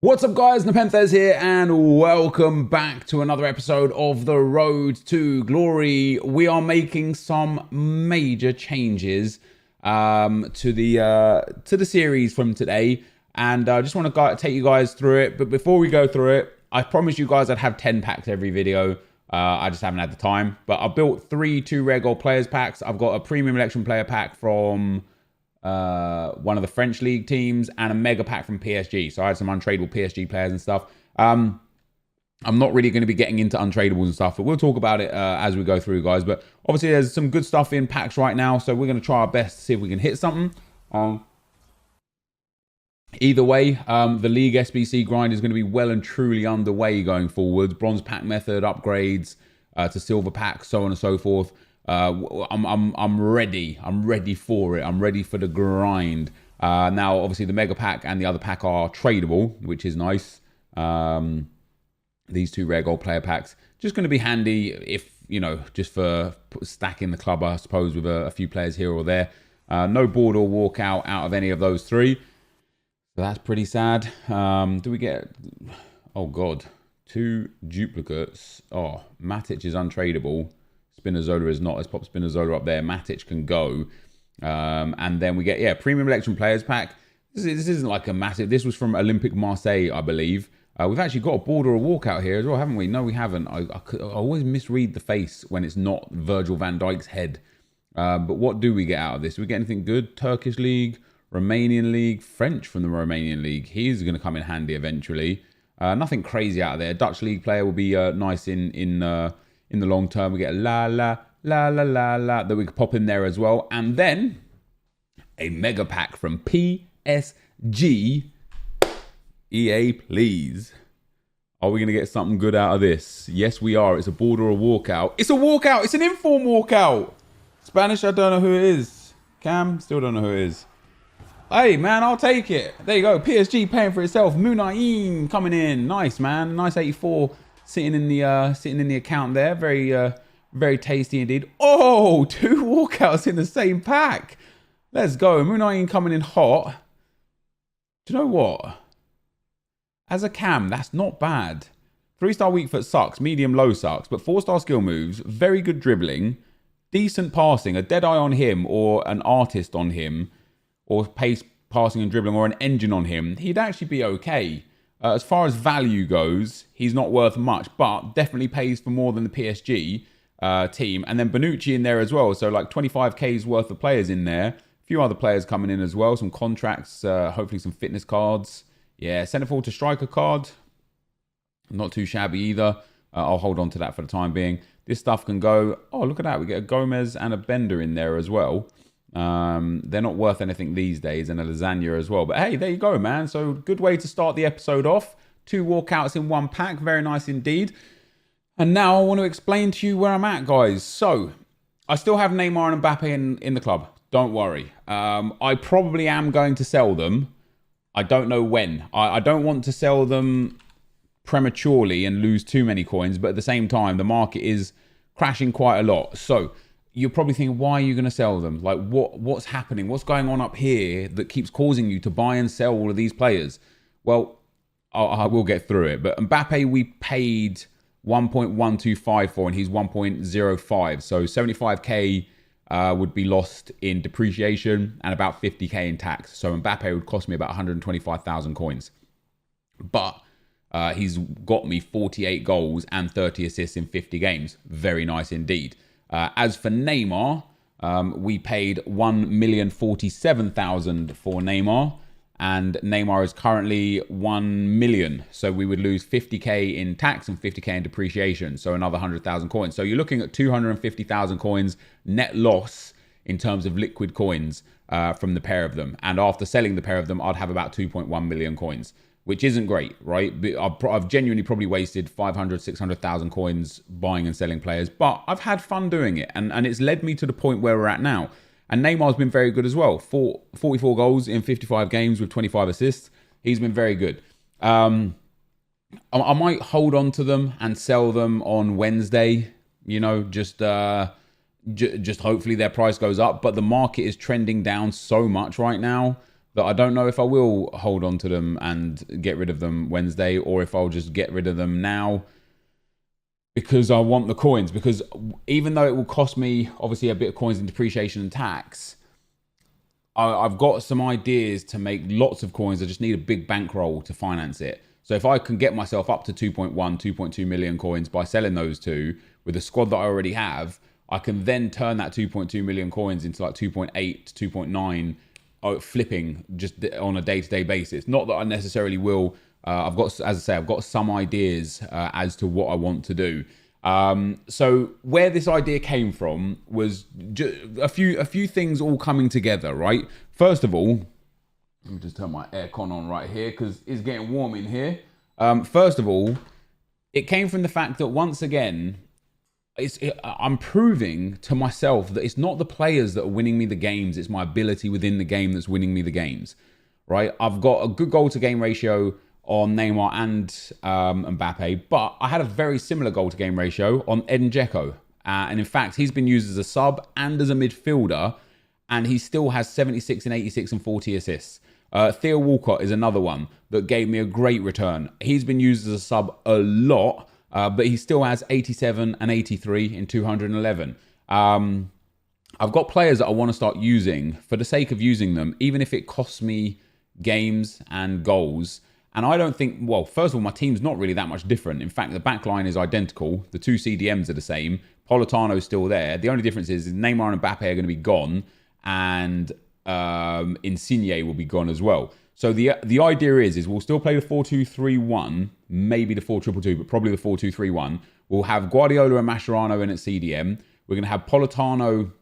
What's up guys, NepentheZ here and welcome back to another episode of The Road to Glory. We are making some major changes to the series from today, and I just want to take you guys through it. But before we go through it, I promised you guys I'd have 10 packs every video. I just haven't had the time, but I built 3 2-rare gold players packs. I've got a premium election player pack from one of the French league teams and a mega pack from PSG. So I had some untradeable PSG players and stuff. I'm not really going to be getting into untradables and stuff, but we'll talk about it as we go through, guys. But obviously there's some good stuff in packs right now, so we're going to try our best to see if we can hit something. Either way, the league SBC grind is going to be well and truly underway going forwards. Bronze pack method, upgrades to silver packs, so on and so forth. I'm ready. I'm ready for it. I'm ready for the grind. Now, obviously, the mega pack and the other pack are tradable, which is nice. These 2 rare gold player packs just going to be handy if, you know, just for stacking the club, I suppose, with a few players here or there. No board or walkout out of any of those 3. So that's pretty sad. Do we get... Oh, God. 2 duplicates. Oh, Matic is untradeable. Spinazzola is not. Let's pop Spinazzola up there. Matic can go. And then we get, yeah, premium election players pack. This isn't like a massive... This was from Olympic Marseille, I believe. We've actually got a board or a walkout here as well, haven't we? No, we haven't. I always misread the face when it's not Virgil van Dijk's head. But what do we get out of this? Do we get anything good? Turkish league, Romanian league, French from the Romanian league. He's going to come in handy eventually. Nothing crazy out of there. Dutch league player will be nice in the long term. We get la la la la la la that we could pop in there as well. And then a mega pack from PSG. EA, please. Are we going to get something good out of this? Yes, we are. It's a board or a walkout. It's a walkout. It's an inform walkout. Spanish, I don't know who it is. Cam, still don't know who it is. Hey, man, I'll take it. There you go. PSG paying for itself. Munaim coming in. Nice, man. Nice 84 sitting in the account there. Very tasty indeed. Oh, 2 walkouts in the same pack. Let's go. Munaim coming in hot. Do you know what? As a cam, that's not bad. 3-star weak foot sucks. Medium low sucks. But 4-star skill moves. Very good dribbling. Decent passing. A dead eye on him or an artist on him. Or pace, passing and dribbling, or an engine on him, he'd actually be okay. As far as value goes, he's not worth much, but definitely pays for more than the PSG team. And then Bonucci in there as well, so like 25k's worth of players in there. A few other players coming in as well, some contracts, hopefully some fitness cards. Yeah, centre forward to striker card. Not too shabby either. I'll hold on to that for the time being. This stuff can go... Oh, look at that. We get a Gomez and a Bender in there as well. They're not worth anything these days, and a lasagna as well, but hey, there you go, man. So good way to start the episode off. 2 walkouts in 1 pack, very nice indeed. And now I want to explain to you where I'm at, guys. So I still have Neymar and Mbappe in the club, don't worry. I probably am going to sell them. I don't know when. I don't want to sell them prematurely and lose too many coins, but at the same time the market is crashing quite a lot. So you're probably thinking, why are you going to sell them? Like, what's happening? What's going on up here that keeps causing you to buy and sell all of these players? Well, I will get through it. But Mbappe, we paid 1.125 for, and he's 1.05. So 75k would be lost in depreciation and about 50k in tax. So Mbappe would cost me about 125,000 coins. But he's got me 48 goals and 30 assists in 50 games. Very nice indeed. As for Neymar, we paid 1,047,000 for Neymar, and Neymar is currently 1 million. So we would lose 50k in tax and 50k in depreciation, so another 100,000 coins. So you're looking at 250,000 coins net loss in terms of liquid coins from the pair of them. And after selling the pair of them, I'd have about 2.1 million coins, which isn't great, right? I've genuinely probably wasted 500, 600,000 coins buying and selling players, but I've had fun doing it, and it's led me to the point where we're at now. And Neymar's been very good as well. 44 goals in 55 games with 25 assists. He's been very good. I might hold on to them and sell them on Wednesday, you know, just hopefully their price goes up. But the market is trending down so much right now that I don't know if I will hold on to them and get rid of them Wednesday, or if I'll just get rid of them now because I want the coins. Because even though it will cost me obviously a bit of coins in depreciation and tax, I've got some ideas to make lots of coins. I just need a big bankroll to finance it. So if I can get myself up to 2.1, 2.2 million coins by selling those two with the squad that I already have, I can then turn that 2.2 million coins into like 2.8 to 2.9 flipping just on a day-to-day basis. Not that I necessarily will. I've got, as I say, I've got some ideas as to what I want to do. So where this idea came from was a few things all coming together, right? First of all, let me just turn my aircon on right here because it's getting warm in here. First of all, it came from the fact that once again, I'm proving to myself that it's not the players that are winning me the games, it's my ability within the game that's winning me the games, right? I've got a good goal to game ratio on Neymar and Mbappe, but I had a very similar goal to game ratio on Edin Dzeko. And in fact, he's been used as a sub and as a midfielder, and he still has 76 and 86 and 40 assists. Theo Walcott is another one that gave me a great return. He's been used as a sub a lot, but he still has 87 and 83 in 211. I've got players that I want to start using for the sake of using them, even if it costs me games and goals. And I don't think, well, first of all, my team's not really that much different. In fact, the back line is identical. The two CDMs are the same. Politano's still there. The only difference is Neymar and Mbappe are going to be gone, and Insigne will be gone as well. So the idea is we'll still play the 4-2-3-1, maybe the 4-2-2, but probably the 4-2-3-1. We'll have Guardiola and Mascherano in at CDM. We're going to have Politano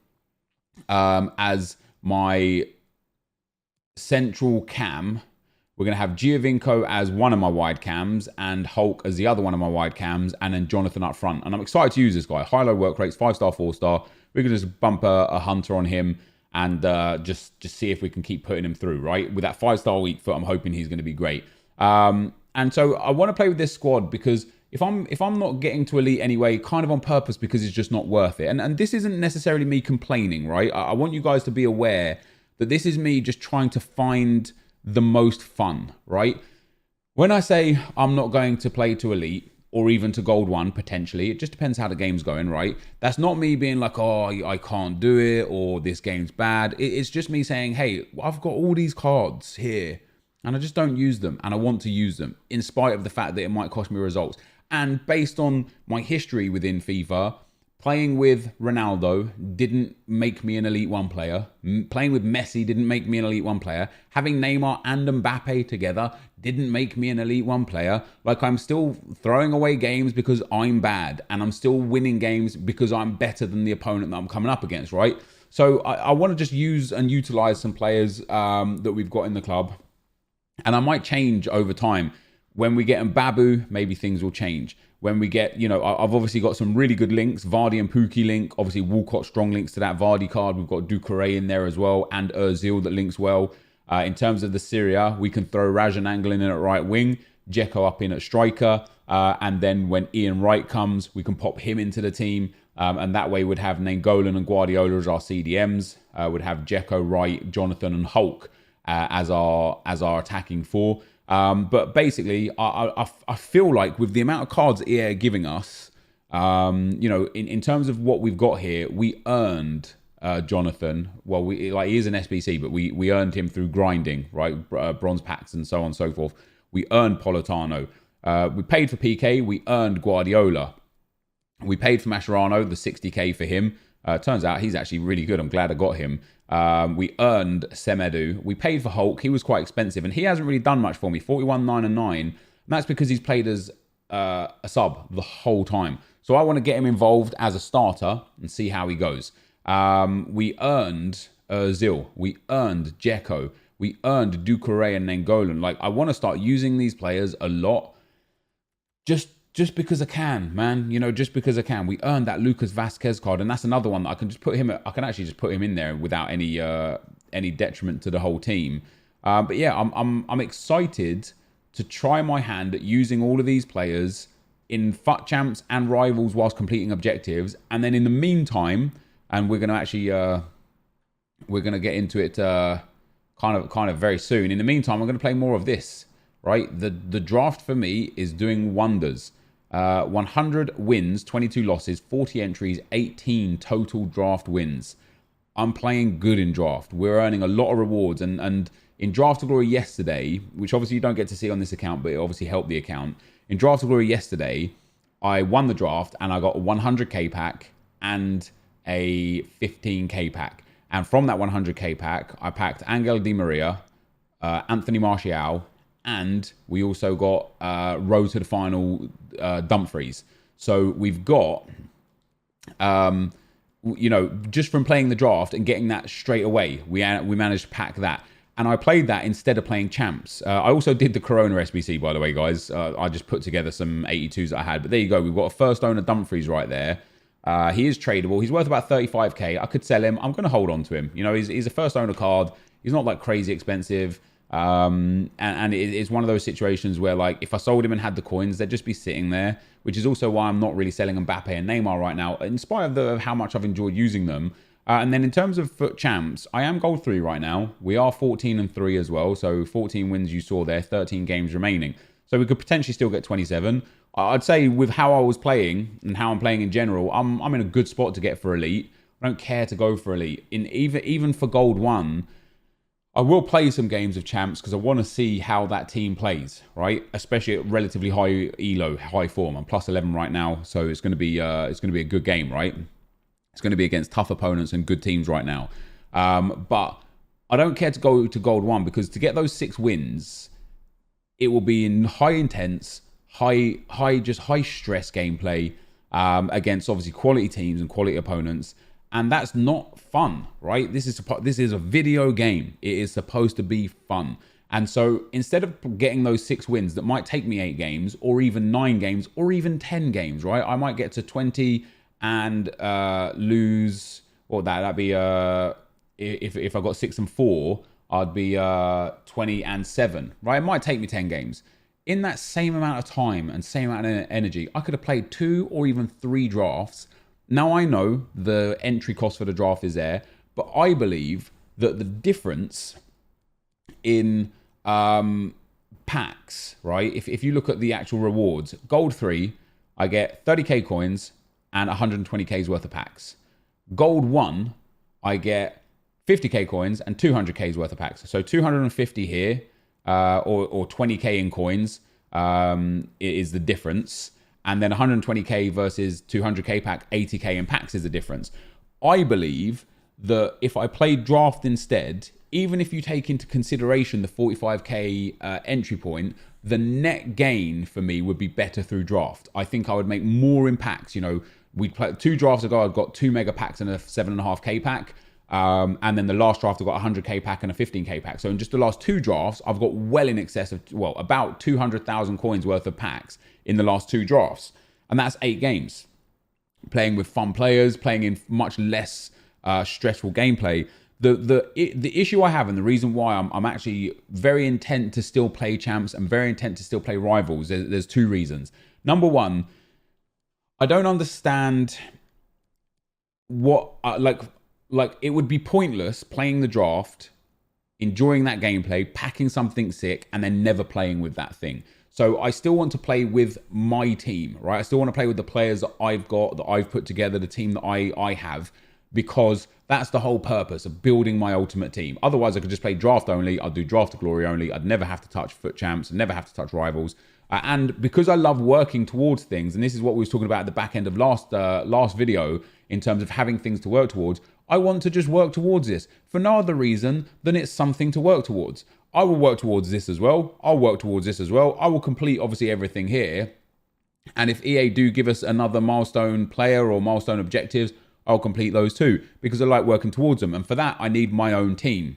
as my central cam. We're going to have Giovinco as one of my wide cams and Hulk as the other one of my wide cams, and then Jonathan up front. And I'm excited to use this guy. High-low work rates, 5-star, 4-star. We're going to just bump a hunter on him and just see if we can keep putting him through, right? With that 5-star weak foot, I'm hoping he's going to be great. And so I want to play with this squad because if I'm not getting to elite anyway, kind of on purpose because it's just not worth it. And this isn't necessarily me complaining, right? I want you guys to be aware that this is me just trying to find the most fun, right? When I say I'm not going to play to elite or even to gold 1 potentially, it just depends how the game's going, right? That's not me being like, oh, I can't do it or this game's bad. It's just me saying, hey, I've got all these cards here and I just don't use them and I want to use them in spite of the fact that it might cost me results. And based on my history within FIFA, playing with Ronaldo didn't make me an Elite 1 player. Playing with Messi didn't make me an Elite 1 player. Having Neymar and Mbappe together didn't make me an Elite 1 player. Like, I'm still throwing away games because I'm bad. And I'm still winning games because I'm better than the opponent that I'm coming up against, right? So I want to just use and utilize some players that we've got in the club. And I might change over time. When we get Mbabu, maybe things will change. When we get, you know, I've obviously got some really good links. Vardy and Pukki link. Obviously, Walcott strong links to that Vardy card. We've got Doucouré in there as well. And Ozil that links well. In terms of the Syria, we can throw Rajan Anglin in at right wing. Dzeko up in at striker. And then when Ian Wright comes, we can pop him into the team. And that way we'd have Nainggolan and Guardiola as our CDMs. We'd have Dzeko, Wright, Jonathan and Hulk as our attacking four. But basically, I feel like with the amount of cards EA are giving us, you know, in terms of what we've got here, we earned Jonathan. Well, he is an SBC, but we earned him through grinding, right? Bronze packs and so on and so forth. We earned Politano. We paid for PK. We earned Guardiola. We paid for Mascherano, the 60k for him. Turns out he's actually really good. I'm glad I got him. We earned Semedo. We paid for Hulk. He was quite expensive, and he hasn't really done much for me. 41, 9, and 9. And that's because he's played as a sub the whole time. So I want to get him involved as a starter and see how he goes. We earned Ozil. We earned Dzeko. We earned Doucouré and Nainggolan. Like, I want to start using these players a lot. Just because I can, man. You know, just because I can. We earned that Lucas Vazquez card, and that's another one that I can just put him. I can actually just put him in there without any detriment to the whole team. But yeah, I'm excited to try my hand at using all of these players in FUT champs and rivals whilst completing objectives, and then in the meantime, and we're gonna actually we're gonna get into it kind of very soon. In the meantime, I'm going to play more of this, right? The draft for me is doing wonders. 100 wins, 22 losses, 40 entries, 18 total draft wins. I'm playing good in draft. We're earning a lot of rewards. And in Draft to Glory yesterday, which obviously you don't get to see on this account, but it obviously helped the account. In Draft to Glory yesterday, I won the draft and I got a 100k pack and a 15k pack. And from that 100k pack, I packed Angel Di Maria, Anthony Martial, and we also got road to the final Dumfries. So we've got, you know, just from playing the draft and getting that straight away, we managed to pack that. And I played that instead of playing champs. I also did the Corona SBC, by the way, guys. I just put together some 82s that I had. But there you go. We've got a first owner Dumfries right there. He is tradable. He's worth about 35k. I could sell him. I'm going to hold on to him. You know, he's a first owner card. He's not like crazy expensive. And it's one of those situations where, like, if I sold him and had the coins, they'd just be sitting there, which is also why I'm not really selling Mbappe and Neymar right now, in spite of how much I've enjoyed using them. And then in terms of FUT champs, I am gold 3 right now. We are 14-3 as well. So 14 wins you saw there, 13 games remaining. So we could potentially still get 27. I'd say with how I was playing and how I'm playing in general, I'm in a good spot to get for elite. I don't care to go for elite. Even for gold 1, I will play some games of champs because I want to see how that team plays, right? Especially at relatively high elo, high form. I'm plus 11 right now, so it's going to be a good game, right? It's going to be against tough opponents and good teams right now. But I don't care to go to gold 1 because to get those 6 wins, it will be in high intense, high stress gameplay against obviously quality teams and quality opponents. And that's not fun, right? This is a video game. It is supposed to be fun. And so instead of getting those 6 wins that might take me 8 games or even 9 games or even 10 games, right? I might get to 20 and lose, or that'd be if I got 6 and 4, I'd be 20 and 7, right? It might take me 10 games. In that same amount of time and same amount of energy, I could have played 2 or even 3 drafts. Now I know the entry cost for the draft is there, but I believe that the difference in packs, right? If you look at the actual rewards, gold 3, I get 30k coins and 120k's worth of packs. Gold 1, I get 50k coins and 200k's worth of packs. So 250 here, or 20k in coins is the difference. And then 120k versus 200k pack, 80k in packs is the difference. I believe that if I played draft instead, even if you take into consideration the 45k entry point, the net gain for me would be better through draft. I think I would make more in packs. You know, we played 2 drafts ago, I got 2 mega packs and a 7.5k pack. And then the last draft, I got a 100k pack and a 15k pack. So in just the last 2 drafts, I've got well in excess of, well, about 200,000 coins worth of packs in the last 2 drafts. And that's 8 games. Playing with fun players, playing in much less stressful gameplay. The issue I have and the reason why I'm actually very intent to still play champs and very intent to still play rivals, there's 2 reasons. Number 1, I don't understand what, like it would be pointless playing the draft, enjoying that gameplay, packing something sick, and then never playing with that thing. So I still want to play with my team, right? I still want to play with the players that I've got, that I've put together, the team that I have, because that's the whole purpose of building my ultimate team. Otherwise, I could just play draft only. I'd do draft to glory only. I'd never have to touch FUT champs, never have to touch rivals. And because I love working towards things, and this is what we was talking about at the back end of last video, in terms of having things to work towards, I want to just work towards this for no other reason than it's something to work towards. I will work towards this as well. I'll work towards this as well. I will complete obviously everything here. And if EA do give us another milestone player or milestone objectives, I'll complete those too, because I like working towards them. And for that, I need my own team.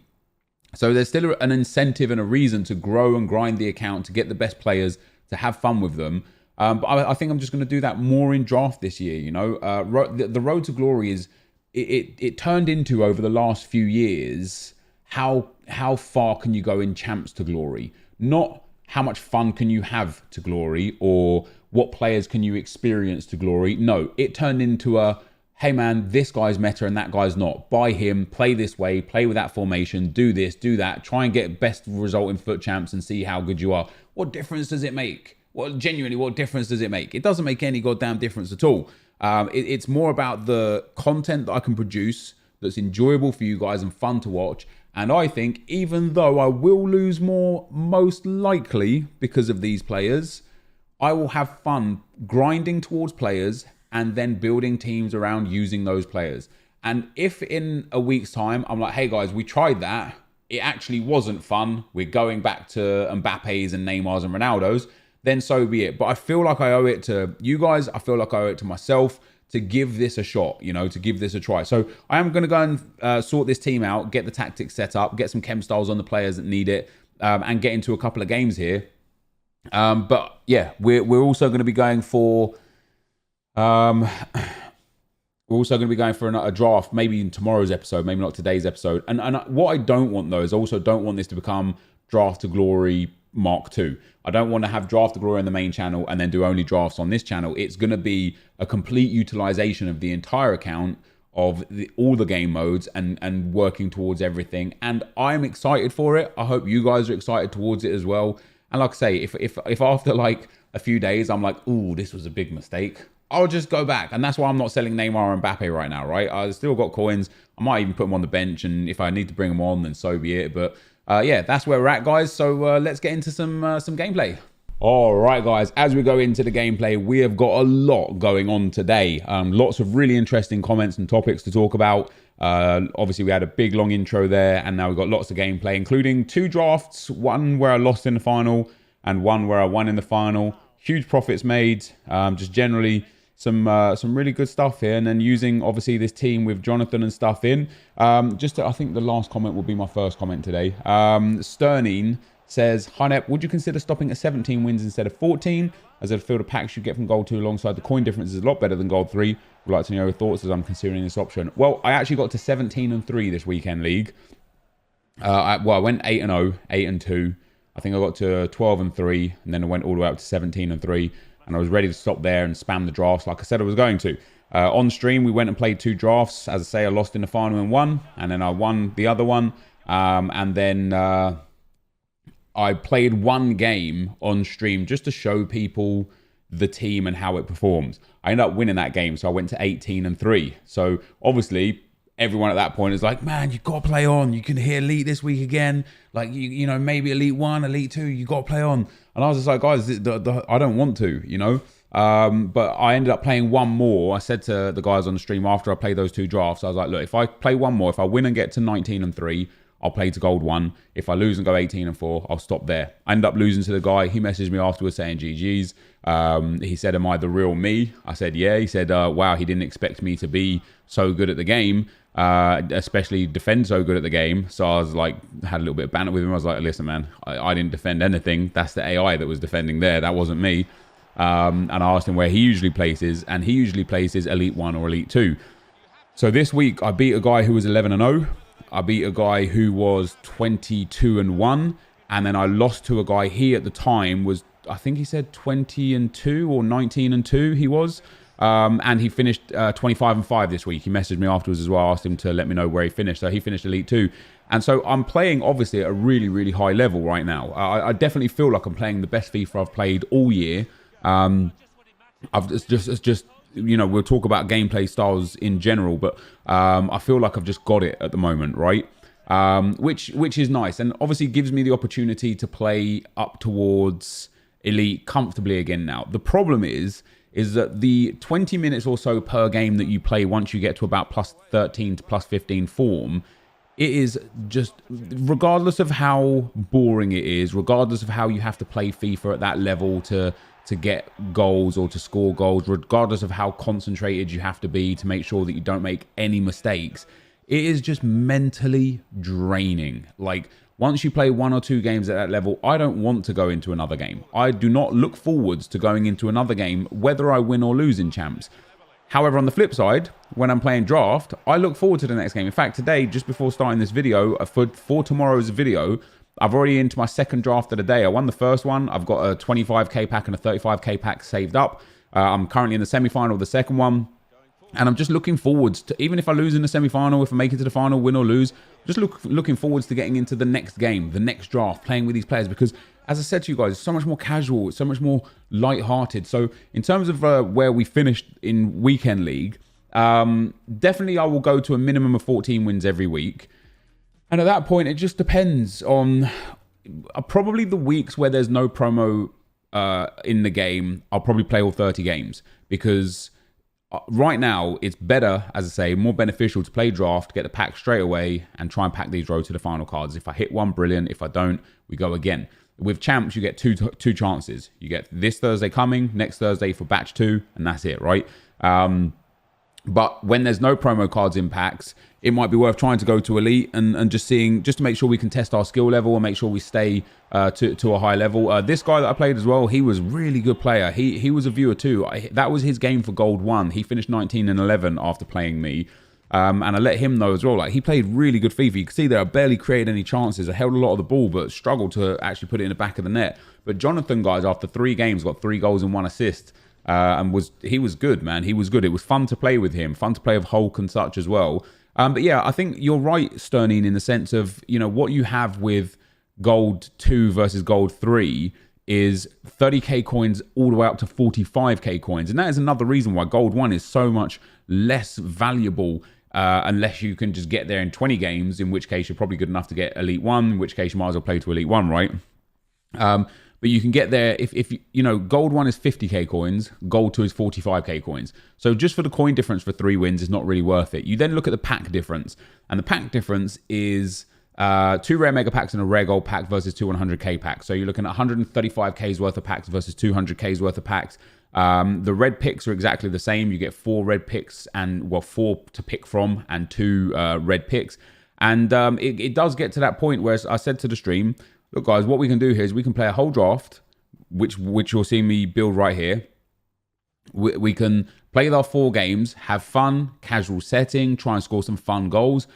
So there's still an incentive and a reason to grow and grind the account, to get the best players, to have fun with them. But I think I'm just going to do that more in draft this year. You know, the road to glory is, it turned into, over the last few years, how far can you go in champs to glory? Not how much fun can you have to glory, or what players can you experience to glory. No, it turned into hey man, this guy's meta and that guy's not. Buy him, play this way, play with that formation, do this, do that. Try and get best result in FUT champs and see how good you are. What difference does it make? Genuinely, what difference does it make? It doesn't make any goddamn difference at all. It's more about the content that I can produce that's enjoyable for you guys and fun to watch. And I think even though I will lose more, most likely because of these players, I will have fun grinding towards players and then building teams around using those players. And if in a week's time, I'm like, hey guys, we tried that. It actually wasn't fun. We're going back to Mbappe's and Neymar's and Ronaldo's, then so be it. But I feel like I owe it to you guys. I feel like I owe it to myself to give this a shot, you know, to give this a try. So I am going to go and sort this team out, get the tactics set up, get some chem styles on the players that need it, and get into a couple of games here. But yeah, we're also going to be going for... we're also going to be going for a draft, maybe in tomorrow's episode, maybe not today's episode. And what I don't want, though, is I also don't want this to become Draft to Glory Mark II. I don't want to have Draft to Glory on the main channel and then do only drafts on this channel. It's going to be a complete utilization of the entire account of all the game modes and working towards everything. And I'm excited for it. I hope you guys are excited towards it as well. And like I say, if after like a few days, I'm like, ooh, this was a big mistake, I'll just go back. And that's why I'm not selling Neymar and Mbappe right now, right? I've still got coins. I might even put them on the bench. And if I need to bring them on, then so be it. But yeah, that's where we're at, guys. So let's get into some gameplay. All right, guys, as we go into the gameplay, we have got a lot going on today. Lots of really interesting comments and topics to talk about. Obviously, we had a big, long intro there. And now we've got lots of gameplay, including 2 drafts. One where I lost in the final and one where I won in the final. Huge profits made. Just generally... Some really good stuff here, and then using obviously this team with Jonathan and stuff in. I think the last comment will be my first comment today. Sternine says, "Hi Nep, would you consider stopping at 17 wins instead of 14? As I feel the packs you get from Gold 2 alongside the coin difference is a lot better than Gold 3. Would like to know your thoughts as I'm considering this option." Well, I actually got to 17-3 this weekend league. I went 8-0, 8-2. I think I got to 12-3, and then I went all the way up to 17-3. And I was ready to stop there and spam the drafts like I said I was going to. On stream, we went and played 2 drafts. As I say, I lost in the final and won. And then I won the other one. And then I played 1 game on stream just to show people the team and how it performs. I ended up winning that game, so I went to 18-3. So obviously... everyone at that point is like, man, you got to play on. You can hit Elite this week again. Like, you know, maybe Elite 1, Elite 2, you got to play on. And I was just like, guys, I don't want to, you know. But I ended up playing 1 more. I said to the guys on the stream after I played those 2 drafts, I was like, look, if I play 1 more, if I win and get to 19-3, I'll play to Gold 1. If I lose and go 18-4, I'll stop there. I ended up losing to the guy. He messaged me afterwards saying GG's. He said, am I the real me? I said, yeah. He said, wow, he didn't expect me to be so good at the game. Especially defend so good at the game. So I was like, had a little bit of banter with him. I was like, listen, man, I didn't defend anything. That's the AI that was defending there. That wasn't me. And I asked him where he usually places, and he usually places Elite 1 or Elite 2. So this week, I beat a guy who was 11-0. I beat a guy who was 22-1. And then I lost to a guy, he at the time was, I think he said 20-2 or 19-2 he was. And he finished 25-5 this week. He messaged me afterwards as well. I asked him to let me know where he finished. So he finished Elite 2. And so I'm playing, obviously, at a really, really high level right now. I definitely feel like I'm playing the best FIFA I've played all year. It's just you know, we'll talk about gameplay styles in general, but I feel like I've just got it at the moment, right? Which is nice. And obviously gives me the opportunity to play up towards Elite comfortably again now. The problem is that the 20 minutes or so per game that you play once you get to about plus 13 to plus 15 form, it is just, regardless of how boring it is, regardless of how you have to play FIFA at that level to get goals or to score goals, regardless of how concentrated you have to be to make sure that you don't make any mistakes, it is just mentally draining. Like, once you play 1 or 2 games at that level, I don't want to go into another game. I do not look forwards to going into another game, whether I win or lose in champs. However, on the flip side, when I'm playing draft, I look forward to the next game. In fact, today, just before starting this video, for tomorrow's video, I've already into my 2nd draft of the day. I won the first one. I've got a 25k pack and a 35k pack saved up. I'm currently in the semi-final of the 2nd one. And I'm just looking forwards to, even if I lose in the semi-final, if I make it to the final, win or lose, just looking forwards to getting into the next game, the next draft, playing with these players. Because as I said to you guys, it's so much more casual, it's so much more light-hearted. So in terms of where we finished in Weekend League, definitely I will go to a minimum of 14 wins every week. And at that point, it just depends on probably the weeks where there's no promo in the game. I'll probably play all 30 games because right now it's better, as I say, more beneficial to play draft, get the pack straight away, and try and pack these road to the final cards. If I hit one, brilliant. If I don't, we go again. With champs, you get two chances. You get this Thursday coming, next Thursday for batch 2, and that's it, right? But when there's no promo cards in packs, it might be worth trying to go to Elite and just to make sure we can test our skill level and make sure we stay to a high level. This guy that I played as well, he was a really good player. He was a viewer too. That was his game for Gold 1. He finished 19 and 11 after playing me. And I let him know as well, like he played really good FIFA. You can see there I barely created any chances. I held a lot of the ball, but struggled to actually put it in the back of the net. But Jonathan, guys, after 3 games, got 3 goals and 1 assist. And he was good, man. He was good. It was fun to play with him, fun to play with Hulk and such as well. But yeah, I think you're right, Sternine, in the sense of, you know, what you have with Gold 2 versus Gold 3 is 30k coins all the way up to 45k coins. And that is another reason why Gold 1 is so much less valuable unless you can just get there in 20 games, in which case you're probably good enough to get Elite 1, in which case you might as well play to Elite 1, right? But you can get there if you know, Gold 1 is 50k coins, Gold 2 is 45k coins. So just for the coin difference for 3 wins is not really worth it. You then look at the pack difference, and the pack difference is 2 rare mega packs and a rare gold pack versus 2 100k packs. So you're looking at 135k's worth of packs versus 200k's worth of packs. The red picks are exactly the same. You get 4 red picks and, well, 4 to pick from and 2 red picks. And it does get to that point where I said to the stream, look, guys, what we can do here is we can play a whole draft, which you'll see me build right here. We can play our 4 games, have fun, casual setting, try and score some fun goals.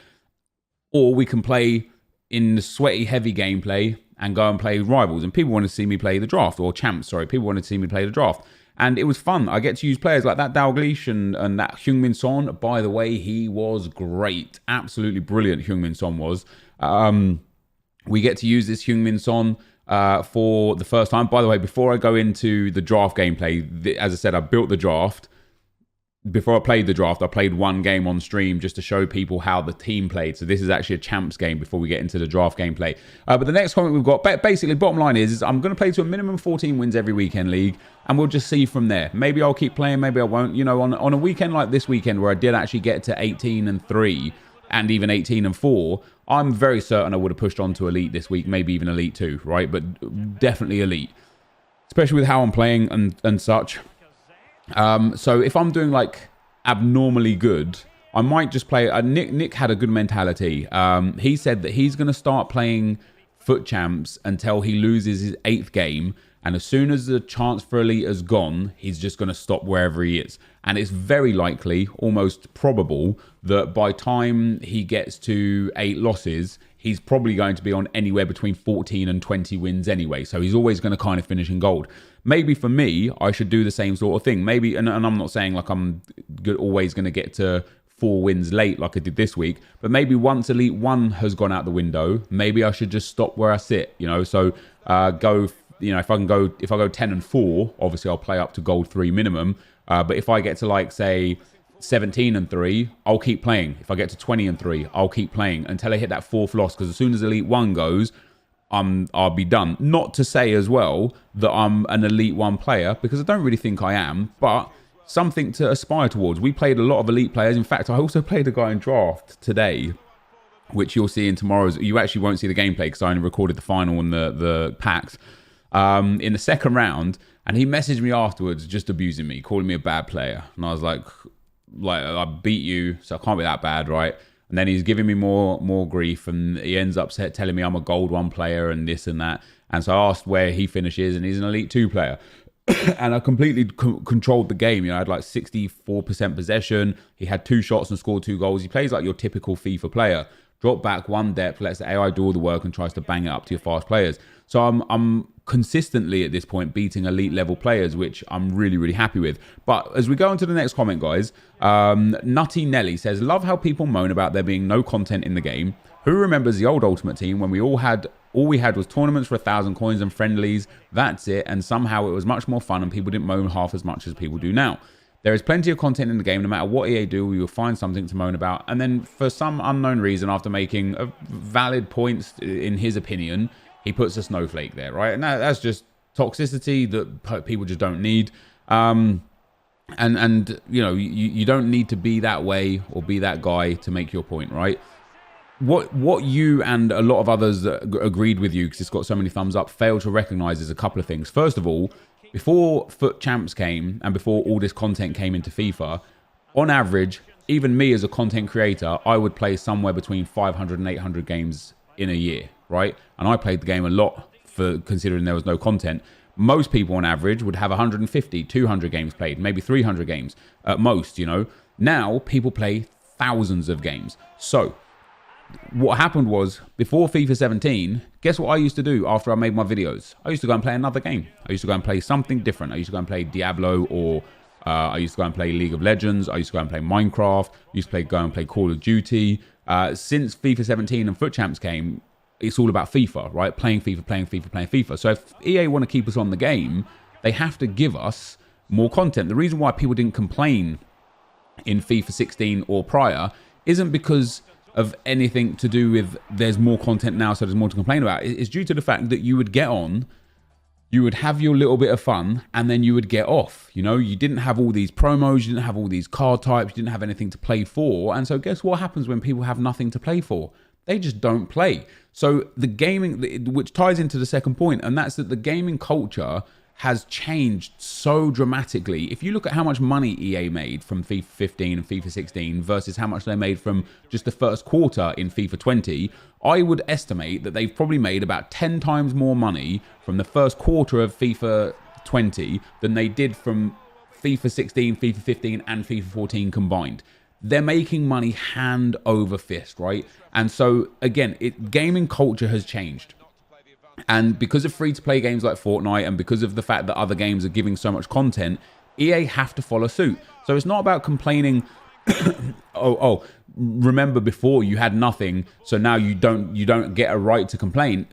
Or we can play in the sweaty, heavy gameplay and go and play rivals. And people want to see me play the draft, or champs, sorry. People want to see me play the draft. And it was fun. I get to use players like that Dalglish and that Heung-min Son. By the way, he was great. Absolutely brilliant, Heung-min Son was. We get to use this Heung-min Son for the first time. By the way, before I go into the draft gameplay, as I said, I built the draft. Before I played the draft, I played 1 game on stream just to show people how the team played. So this is actually a champs game before we get into the draft gameplay. But the next comment we've got, basically, bottom line is I'm going to play to a minimum 14 wins every weekend league, and we'll just see from there. Maybe I'll keep playing, maybe I won't. You know, on a weekend like this weekend where I did actually get to 18 and 3 and even 18 and 4, I'm very certain I would have pushed on to Elite this week, maybe even Elite 2, right? But definitely Elite, especially with how I'm playing and such. So if I'm doing like abnormally good, I might just play. Nick had a good mentality. He said that he's going to start playing FUT champs until he loses his 8th game. And as soon as the chance for Elite is gone, he's just going to stop wherever he is. And it's very likely, almost probable, that by time he gets to 8 losses, he's probably going to be on anywhere between 14 and 20 wins anyway. So he's always going to kind of finish in gold. Maybe for me, I should do the same sort of thing. Maybe, and I'm not saying like I'm always going to get to 4 wins late like I did this week, but maybe once Elite 1 has gone out the window, maybe I should just stop where I sit, you know, so go, you know, if I go 10 and 4, obviously I'll play up to gold 3 minimum, but if I get to like, say, 17 and 3, I'll keep playing. If I get to 20 and 3, I'll keep playing until I hit that 4th loss, because as soon as Elite 1 goes, I'll be done. Not to say as well that I'm an Elite 1 player, because I don't really think I am, but something to aspire towards. We played a lot of Elite players. In fact, I also played a guy in draft today, which you'll see in tomorrow's. You actually won't see the gameplay because I only recorded the final and the packs in the 2nd round, and he messaged me afterwards just abusing me, calling me a bad player, and I was like I beat you, so I can't be that bad, right? And then he's giving me more grief, and he ends up telling me I'm a gold 1 player and this and that. And so I asked where he finishes, and he's an Elite 2 player. And I completely controlled the game. You know, I had like 64% possession. He had 2 shots and scored 2 goals. He plays like your typical FIFA player. Drop back 1 depth, lets the AI do all the work, and tries to bang it up to your fast players. So I'm consistently at this point beating elite level players, which I'm really, really happy with. But as we go on to the next comment, guys, Nutty Nelly says, love how people moan about there being no content in the game. Who remembers the old Ultimate Team when all we had was tournaments for 1,000 coins and friendlies? That's it. And somehow it was much more fun and people didn't moan half as much as people do now. There is plenty of content in the game. No matter what EA do, you will find something to moan about. And then for some unknown reason, after making valid points in his opinion, he puts a snowflake there, right? And that's just toxicity that people just don't need. And you know, you don't need to be that way or be that guy to make your point, right? What you and a lot of others that agreed with you, because it's got so many thumbs up, fail to recognize is a couple of things. First of all, before FUT Champs came and before all this content came into FIFA, on average, even me as a content creator, I would play somewhere between 500 and 800 games in a year, right? And I played the game a lot for considering there was no content. Most people on average would have 150, 200 games played, maybe 300 games at most, you know. Now people play thousands of games. So what happened was, before FIFA 17, guess what I used to do after I made my videos? I used to go and play another game. I used to go and play something different. I used to go and play Diablo, or I used to go and play League of Legends. I used to go and play Minecraft. I used to go and play Call of Duty. Since FIFA 17 and FUT Champs came, it's all about FIFA, right? Playing FIFA, playing FIFA, playing FIFA. So if EA want to keep us on the game, they have to give us more content. The reason why people didn't complain in FIFA 16 or prior isn't because of anything to do with there's more content now, so there's more to complain about. It's due to the fact that you would get on, you would have your little bit of fun, and then you would get off. You know, you didn't have all these promos, you didn't have all these card types, you didn't have anything to play for. And so guess what happens when people have nothing to play for? They just don't play. So the gaming, which ties into the second point, and that's that the gaming culture has changed so dramatically. If you look at how much money EA made from FIFA 15 and FIFA 16 versus how much they made from just the first quarter in FIFA 20, I would estimate that they've probably made about 10 times more money from the first quarter of FIFA 20 than they did from FIFA 16, FIFA 15 and FIFA 14 combined. They're making money hand over fist, right? And so again, gaming culture has changed. And because of free-to-play games like Fortnite, and because of the fact that other games are giving so much content, EA have to follow suit. So it's not about complaining, remember before you had nothing, so now you don't get a right to complain.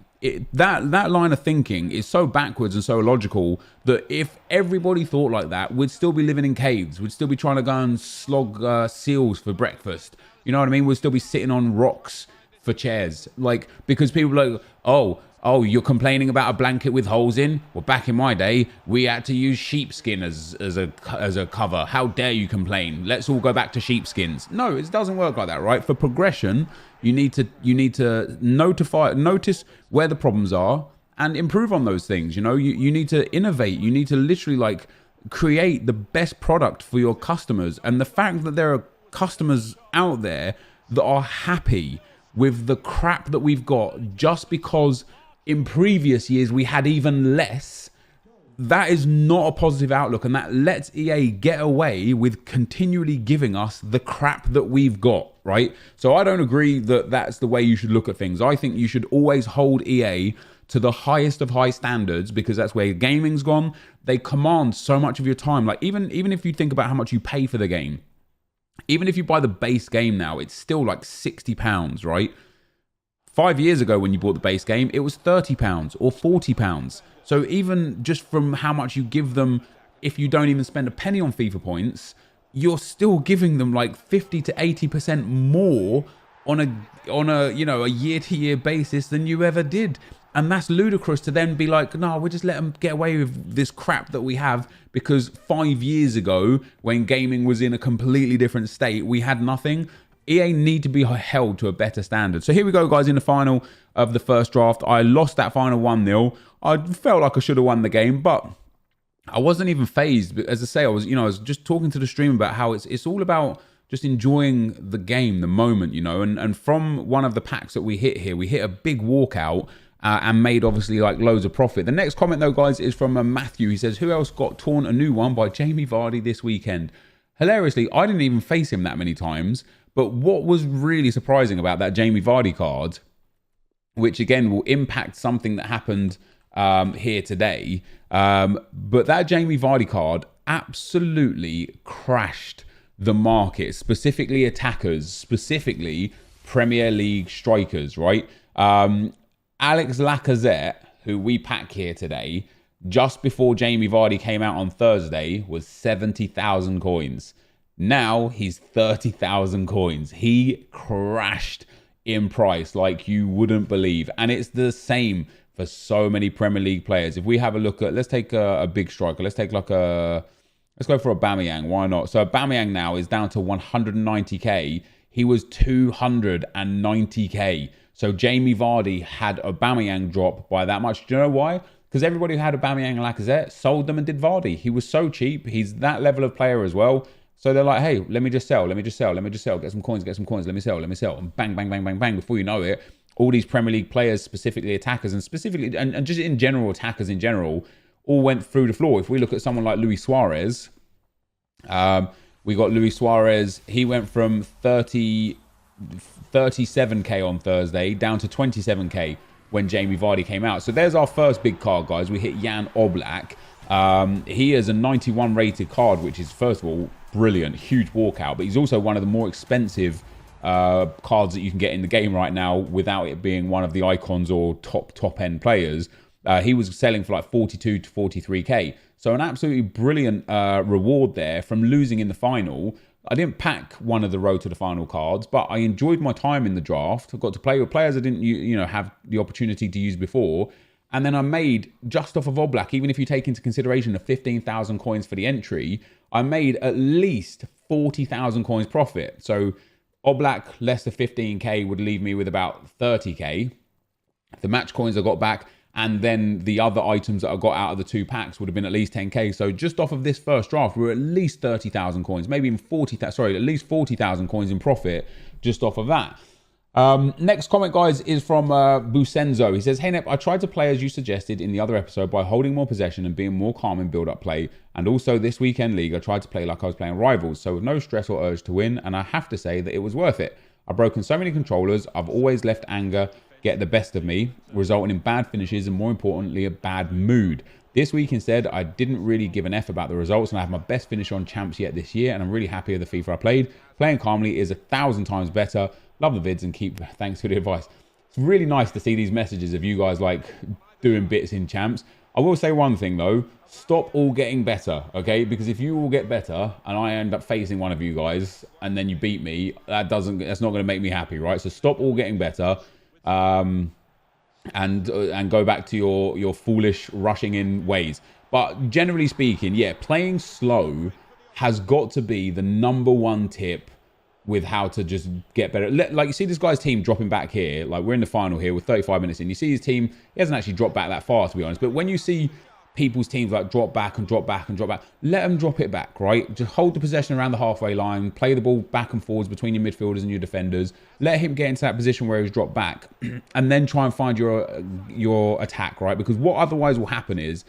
That line of thinking is so backwards and so illogical that if everybody thought like that, we'd still be living in caves. We'd still be trying to go and slog seals for breakfast. You know what I mean? We'd still be sitting on rocks for chairs. Like, because people are like, oh, you're complaining about a blanket with holes in? Well, back in my day, we had to use sheepskin as a cover. How dare you complain? Let's all go back to sheepskins. No, it doesn't work like that, right? For progression, you need to notice where the problems are and improve on those things. You know, you need to innovate. You need to literally like create the best product for your customers. And the fact that there are customers out there that are happy with the crap that we've got just because in previous years we had even less, that is not a positive outlook, and that lets EA get away with continually giving us the crap that we've got, right? So I don't agree that that's the way you should look at things. I think you should always hold EA to the highest of high standards, because that's where gaming's gone. They command so much of your time. Like even if you think about how much you pay for the game, even if you buy the base game now, it's still like £60, right? 5 years ago when you bought the base game, it was £30 or £40. So even just from how much you give them, if you don't even spend a penny on FIFA points, you're still giving them like 50 to 80% more on a you know, a year-to-year basis than you ever did. And that's ludicrous to then be like, no, we'll just let them get away with this crap that we have because 5 years ago, when gaming was in a completely different state, we had nothing. EA need to be held to a better standard. So here we go, guys, in the final of the first draft. I lost that final 1-0. I felt like I should have won the game, but I wasn't even phased. As I say, I was just talking to the stream about how it's all about just enjoying the game, the moment, you know. And from one of the packs that we hit here, we hit a big walkout. And made obviously like loads of profit. The next comment though, guys, is from Matthew. He says, who else got torn a new one by Jamie Vardy this weekend? Hilariously, I didn't even face him that many times. But what was really surprising about that Jamie Vardy card, which again will impact something that happened here today. But that Jamie Vardy card absolutely crashed the market, specifically attackers, specifically Premier League strikers, right? Alex Lacazette, who we pack here today, just before Jamie Vardy came out on Thursday, was 70,000 coins. Now he's 30,000 coins. He crashed in price like you wouldn't believe. And it's the same for so many Premier League players. If we have a look at, let's take a big striker. Let's take like let's go for Aubameyang. Why not? So Aubameyang now is down to 190k. He was 290k. So Jamie Vardy had Aubameyang drop by that much. Do you know why? Because everybody who had Aubameyang and Lacazette sold them and did Vardy. He was so cheap. He's that level of player as well. So they're like, hey, let me just sell, let me just sell, let me just sell, get some coins, let me sell, and bang, bang, bang, bang, bang. Before you know it, all these Premier League players, specifically attackers, and specifically, and just in general, attackers in general, all went through the floor. If we look at someone like Luis Suarez, we got Luis Suarez. He went from 37k on Thursday down to 27k when Jamie Vardy came out. So there's our first big card, guys. We hit Jan Oblak. He is a 91 rated card, which is, first of all, brilliant, huge walkout, but he's also one of the more expensive cards that you can get in the game right now without it being one of the icons or top end players. He was selling for like 42 to 43k. So an absolutely brilliant reward there from losing in the final. I didn't pack one of the road to the final cards, but I enjoyed my time in the draft. I got to play with players I didn't have the opportunity to use before. And then I made, just off of Oblak, even if you take into consideration the 15,000 coins for the entry, I made at least 40,000 coins profit. So Oblak less than 15k would leave me with about 30k. The match coins I got back, and then the other items that I got out of the two packs would have been at least 10k. So just off of this first draft, we were at least 30,000 coins, maybe even 40,000, sorry, at least 40,000 coins in profit just off of that. Next comment, guys, is from Busenzo. He says, hey Nep, I tried to play as you suggested in the other episode by holding more possession and being more calm in build-up play, and also this weekend league I tried to play like I was playing Rivals, so with no stress or urge to win, and I have to say that it was worth it. I've broken so many controllers, I've always let anger get the best of me, resulting in bad finishes and, more importantly, a bad mood. This week instead, I didn't really give an F about the results, and I have my best finish on champs yet this year, and I'm really happy with the FIFA I played. Playing calmly is 1,000 times better. Love the vids and thanks for the advice. It's really nice to see these messages of you guys like doing bits in champs. I will say one thing though, stop all getting better, okay? Because if you all get better and I end up facing one of you guys and then you beat me, that's not going to make me happy, right? So stop all getting better and go back to your foolish rushing in ways. But generally speaking, yeah, playing slow has got to be the #1 tip with how to just get better. Like, you see this guy's team dropping back here. Like, we're in the final here with 35 minutes in. You see his team, he hasn't actually dropped back that far, to be honest. But when you see people's teams like drop back and drop back and drop back, let them drop it back, right? Just hold the possession around the halfway line, play the ball back and forwards between your midfielders and your defenders. Let him get into that position where he's dropped back and then try and find your attack, right? Because what otherwise will happen is,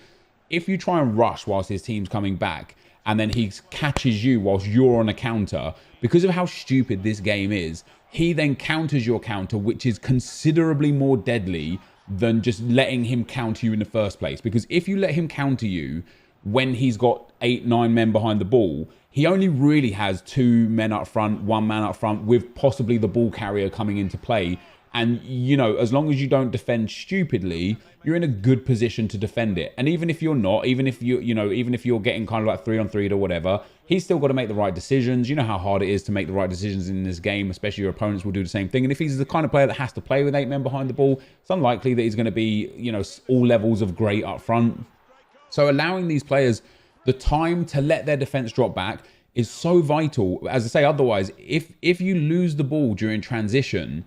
if you try and rush whilst his team's coming back and then he catches you whilst you're on a counter, because of how stupid this game is, he then counters your counter, which is considerably more deadly than just letting him counter you in the first place. Because if you let him counter you when he's got 8-9 men behind the ball, he only really has 2 men up front, 1 man up front, with possibly the ball carrier coming into play. And, you know, as long as you don't defend stupidly, you're in a good position to defend it. And even if you're not, even if you're getting kind of like 3-on-3 or whatever, he's still got to make the right decisions. You know how hard it is to make the right decisions in this game, especially your opponents will do the same thing. And if he's the kind of player that has to play with 8 men behind the ball, it's unlikely that he's going to be, you know, all levels of great up front. So allowing these players the time to let their defense drop back is so vital. As I say, otherwise, if you lose the ball during transition,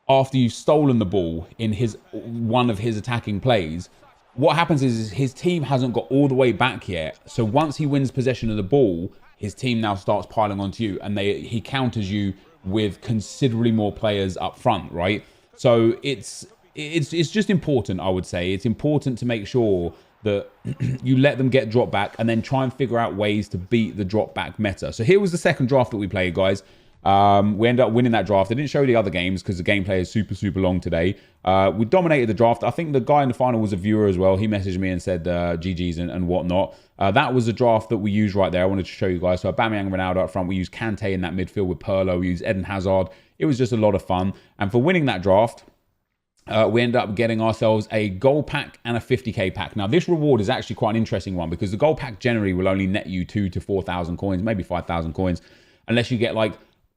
after you've stolen the ball in one of his attacking plays, what happens is his team hasn't got all the way back yet. So once he wins possession of the ball, his team now starts piling onto you, and he counters you with considerably more players up front, right? So it's just important, I would say. It's important to make sure that you let them get drop back and then try and figure out ways to beat the drop back meta. So here was the second draft that we played, guys. We ended up winning that draft. I didn't show the other games because the gameplay is super, super long today. We dominated the draft. I think the guy in the final was a viewer as well. He messaged me and said GG's and whatnot. That was the draft that we used right there. I wanted to show you guys. So Aubameyang, Ronaldo up front. We used Kante in that midfield with Pirlo. We used Eden Hazard. It was just a lot of fun. And for winning that draft, we ended up getting ourselves a gold pack and a 50k pack. Now, this reward is actually quite an interesting one because the gold pack generally will only net you 2,000 to 4,000 coins, maybe 5,000 coins, unless you get like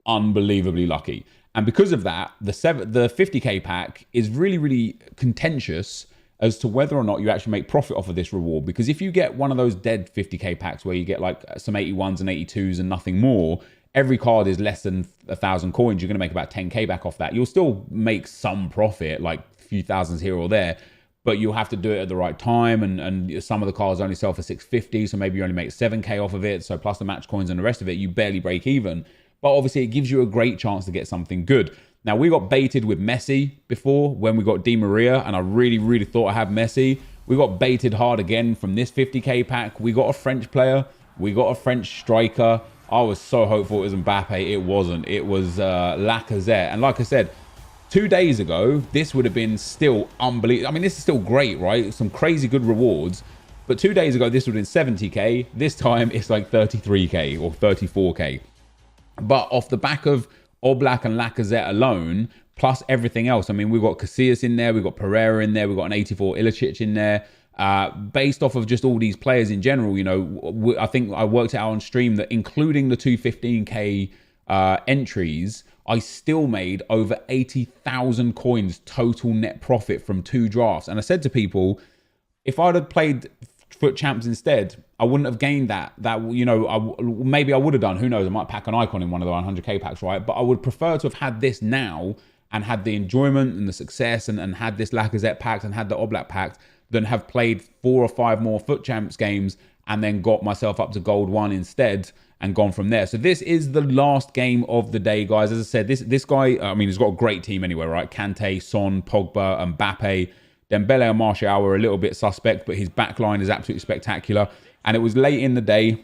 unbelievably lucky. And because of that, the 50k pack is really, really contentious as to whether or not you actually make profit off of this reward. Because if you get one of those dead 50k packs where you get like some 81s and 82s and nothing more, every card is less than 1,000 coins, you're going to make about 10k back off that. You'll still make some profit, like a few thousands here or there, but you'll have to do it at the right time. And some of the cards only sell for 650, so maybe you only make 7k off of it. So plus the match coins and the rest of it, you barely break even. But obviously it gives you a great chance to get something good. Now, we got baited with Messi before when we got Di Maria, and I really, really thought I had Messi. We got baited hard again from this 50k pack. We got a French player. We got a French striker. I was so hopeful it was Mbappe. It wasn't. It was Lacazette. And like I said, 2 days ago, this would have been still unbelievable. I mean, this is still great, right? Some crazy good rewards. But 2 days ago, this would have been 70k. This time, it's like 33k or 34k. But off the back of Oblak and Lacazette alone, plus everything else, I mean, we've got Casillas in there, we've got Pereira in there, we've got an 84 Ilicic in there. Based off of just all these players in general, you know, I think I worked it out on stream that including the 215k entries, I still made over 80,000 coins total net profit from 2 drafts. And I said to people, if I'd have played Foot Champs instead, I wouldn't have gained that, you know, maybe I would have done, who knows, I might pack an icon in one of the 100k packs, right? But I would prefer to have had this now and had the enjoyment and the success and had this Lacazette pack and had the Oblak pack than have played 4 or 5 more Foot Champs games and then got myself up to gold 1 instead and gone from there. So this is the last game of the day, guys. As I said, this guy, I mean, he's got a great team anyway, right? Kante, Son, Pogba, Mbappe, Dembele and Martial were a little bit suspect, but his back line is absolutely spectacular. And it was late in the day.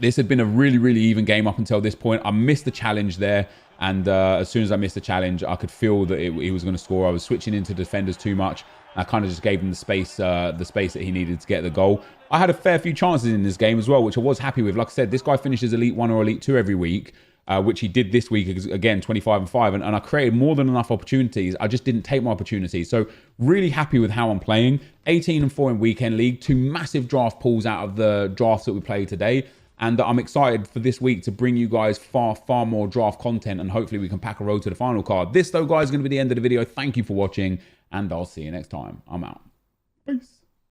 This had been a really, really even game up until this point. I missed the challenge there. And as soon as I missed the challenge, I could feel that he was going to score. I was switching into defenders too much. I kind of just gave him the space that he needed to get the goal. I had a fair few chances in this game as well, which I was happy with. Like I said, this guy finishes Elite 1 or Elite 2 every week, which he did this week, again, 25 and 5. And I created more than enough opportunities. I just didn't take my opportunities. So really happy with how I'm playing. 18 and 4 in Weekend League. 2 massive draft pulls out of the drafts that we played today. And I'm excited for this week to bring you guys far, far more draft content. And hopefully we can pack a road to the final card. This, though, guys, is going to be the end of the video. Thank you for watching. And I'll see you next time. I'm out. Peace.